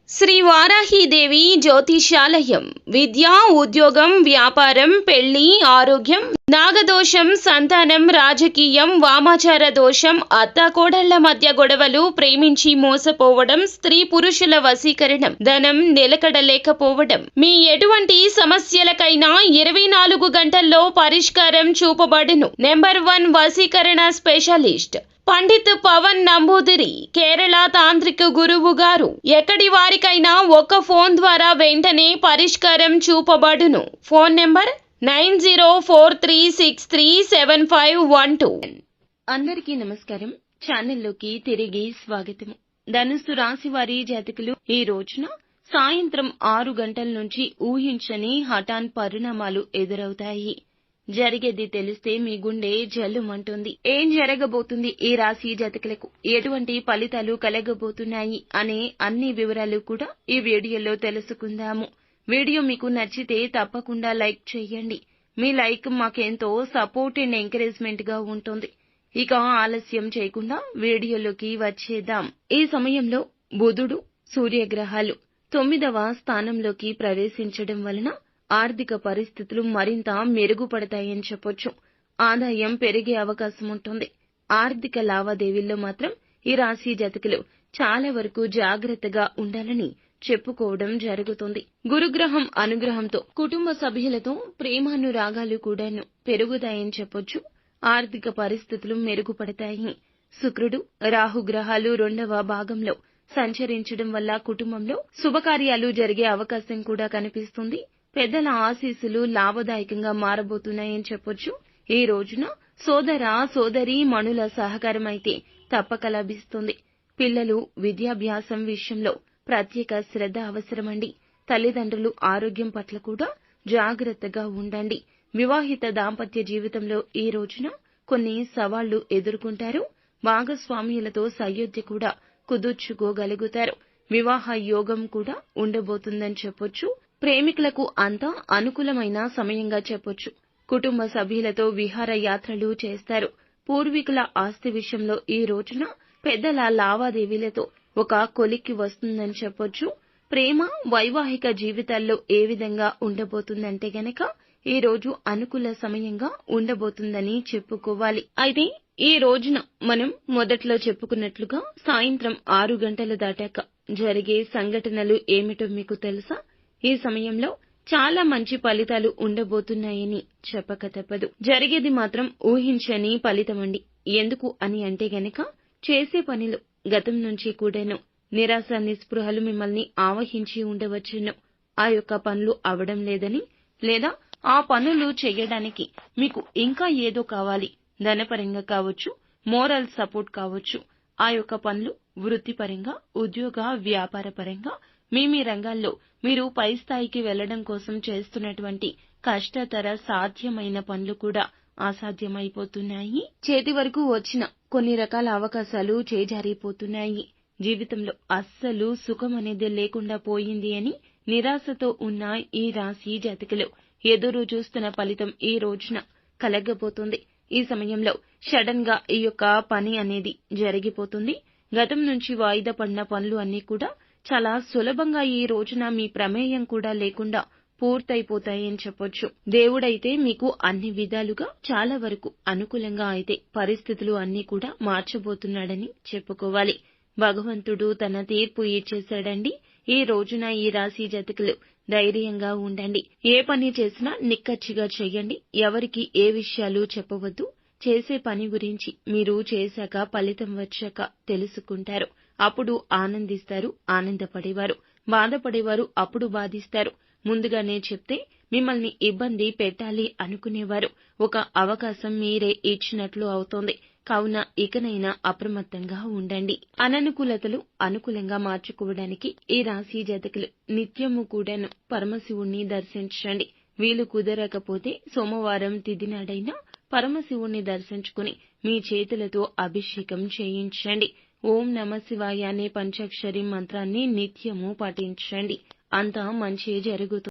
శ్రీ వారాహీదేవి జ్యోతిషాలయం విద్య, ఉద్యోగం, వ్యాపారం, పెళ్లి, ఆరోగ్యం, నాగదోషం, సంతానం, రాజకీయం, వామాచార దోషం, అత్తాకోడళ్ల మధ్య గొడవలు, ప్రేమించి మోసపోవడం, స్త్రీ పురుషుల వశీకరణం, ధనం నిలకడలేకపోవడం, మీ ఎటువంటి సమస్యలకైనా 24 గంటల్లో పరిష్కారం చూపబడును. నెంబర్ 1 వశీకరణ స్పెషలిస్ట్ పండిత్ పవన్ నంబూదిరి, కేరళ తాంత్రిక గురువు గారు. ఎక్కడి వారికైనా ఒక్క ఫోన్ ద్వారా వెంటనే పరిష్కారం చూపబడును. Phone number 9043637512. అందరికీ నమస్కారం. ఛానల్లోకి తిరిగి స్వాగతం. ధనుస్సు రాశి వారి జాతకులు ఈ రోజున సాయంత్రం 6 గంటల నుంచి ఊహించని హఠాన్ పరిణామాలు ఎదురవుతాయి. జరిగేది తెలిస్తే మీ గుండె జల్లుమంటుంది. ఏం జరగబోతుంది, ఈ రాశి జాతకులకు ఎటువంటి ఫలితాలు కలగబోతున్నాయి అనే అన్ని వివరాలు కూడా ఈ వీడియోలో తెలుసుకుందాము. వీడియో మీకు నచ్చితే తప్పకుండా లైక్ చేయండి. మీ లైక్ మాకెంతో సపోర్ట్ అండ్ ఎంకరేజ్మెంట్ గా ఉంటుంది. ఇక ఆలస్యం చేయకుండా వీడియోలోకి వచ్చేద్దాం. ఈ సమయంలో బుధుడు, సూర్యగ్రహాలు 9వ స్థానంలోకి ప్రవేశించడం వలన ఆర్థిక పరిస్థితులు మరింత మెరుగుపడతాయని చెప్పొచ్చు. ఆదాయం పెరిగే అవకాశం ఉంటుంది. ఆర్థిక లావాదేవీల్లో మాత్రం ఈ రాశి జాతకులు చాలా వరకు జాగ్రత్తగా ఉండాలని చెప్పుకోవడం జరుగుతుంది. గురుగ్రహం అనుగ్రహంతో కుటుంబ సభ్యులతో ప్రేమానురాగాలు కూడాను పెరుగుతాయని చెప్పొచ్చు. ఆర్థిక పరిస్థితులు మెరుగుపడతాయి. శుక్రుడు, రాహుగ్రహాలు 2వ భాగంలో సంచరించడం వల్ల కుటుంబంలో శుభకార్యాలు జరిగే అవకాశం కూడా కనిపిస్తుంది. పెద్దల ఆశీస్సులు లాభదాయకంగా మారబోతున్నాయని చెప్పొచ్చు. ఈ రోజున సోదర సోదరీ మణుల సహకారం అయితే తప్పక లభిస్తుంది. పిల్లలు విద్యాభ్యాసం విషయంలో ప్రత్యేక శ్రద్ధ అవసరమండి. తల్లిదండ్రులు ఆరోగ్యం పట్ల కూడా జాగ్రత్తగా ఉండండి. వివాహిత దాంపత్య జీవితంలో ఈ రోజున కొన్ని సవాళ్లు ఎదుర్కొంటారు. భాగస్వామ్యులతో సయోధ్య కూడా కుదుర్చుకోగలుగుతారు. వివాహ యోగం కూడా ఉండబోతుందని చెప్పొచ్చు. ప్రేమికులకు అంతా అనుకూలమైన సమయంగా చెప్పొచ్చు. కుటుంబ సభ్యులతో విహార యాత్రలు చేస్తారు. పూర్వీకుల ఆస్తి విషయంలో ఈ రోజున పెద్దల లావాదేవీలతో ఒక కొలిక్కి వస్తుందని చెప్పొచ్చు. ప్రేమ, వైవాహిక జీవితాల్లో ఏ విధంగా ఉండబోతుందంటే గనక ఈ రోజు అనుకూల సమయంగా ఉండబోతుందని చెప్పుకోవాలి. అయితే ఈ రోజున మనం మొదట్లో చెప్పుకున్నట్లుగా సాయంత్రం 6 గంటలు దాటాక జరిగే సంఘటనలు ఏమిటో మీకు తెలుసా? ఈ సమయంలో చాలా మంచి ఫలితాలు ఉండబోతున్నాయని చెప్పక తప్పదు. జరిగేది మాత్రం ఊహించని ఫలితమండి. ఎందుకు అని అంటే గనక చేసే పనిలో గతం నుంచి కూడాను నిరాశ, నిస్పృహలు మిమ్మల్ని ఆవహించి ఉండవచ్చును. ఆ యొక్క పనులు అవడం లేదని, లేదా ఆ పనులు చేయడానికి మీకు ఇంకా ఏదో కావాలి. ధనపరంగా కావచ్చు, మోరల్ సపోర్ట్ కావచ్చు. ఆ యొక్క పనులు వృత్తిపరంగా, ఉద్యోగ వ్యాపార పరంగా మీ రంగాల్లో మీరు పై స్థాయికి వెళ్లడం కోసం చేస్తున్నటువంటి కష్టతర సాధ్యమైన పనులు కూడా అసాధ్యమైపోతున్నాయి. చేతి వరకు వచ్చిన కొన్ని రకాల అవకాశాలు చేజారిపోతున్నాయి. జీవితంలో అస్సలు సుఖం అనేది లేకుండా పోయింది అని నిరాశతో ఉన్న ఈ రాశి జాతకులు ఎదురు చూస్తున్న ఫలితం ఈ రోజున కలగబోతుంది. ఈ సమయంలో సడన్ గా ఈ యొక్క పని అనేది జరిగిపోతుంది. గతం నుంచి వాయిదా పడిన పనులు అన్నీ కూడా చాలా సులభంగా ఈ రోజున మీ ప్రమేయం కూడా లేకుండా పూర్తయిపోతాయని చెప్పొచ్చు. దేవుడైతే మీకు అన్ని విధాలుగా చాలా వరకు అనుకూలంగా అయితే పరిస్థితులు అన్నీ కూడా మార్చబోతున్నాడని చెప్పుకోవాలి. భగవంతుడు తన తీర్పు ఇచ్చేశాడండి. ఈ రోజున ఈ రాశి జాతకులు ధైర్యంగా ఉండండి. ఏ పని చేసినా నిక్కచ్చిగా చెయ్యండి. ఎవరికి ఏ విషయాలు చెప్పవద్దు. చేసే పని గురించి మీరు చేశాక ఫలితం వచ్చాక తెలుసుకుంటారు. అప్పుడు ఆనందిస్తారు. ఆనందపడేవారు బాధపడేవారు అప్పుడు బాధిస్తారు. ముందుగానే చెప్తే మిమ్మల్ని ఇబ్బంది పెట్టాలి అనుకునేవారు ఒక అవకాశం మీరే ఇచ్చినట్లు అవుతోంది. కావున ఇకనైనా అప్రమత్తంగా ఉండండి. అననుకూలతలు అనుకూలంగా మార్చుకోవడానికి ఈ రాశి జాతకులు నిత్యము కూడాను పరమశివుణ్ణి దర్శించండి. వీలు కుదరకపోతే సోమవారం తిథి నాడైనా పరమశివుణ్ణి దర్శించుకుని మీ చేతులతో అభిషేకం చేయించండి. ఓం నమ శివాయ అనే పంచాక్షరి మంత్రాన్ని నిత్యము పఠించండి. అంతా మంచి జరుగుతుంది.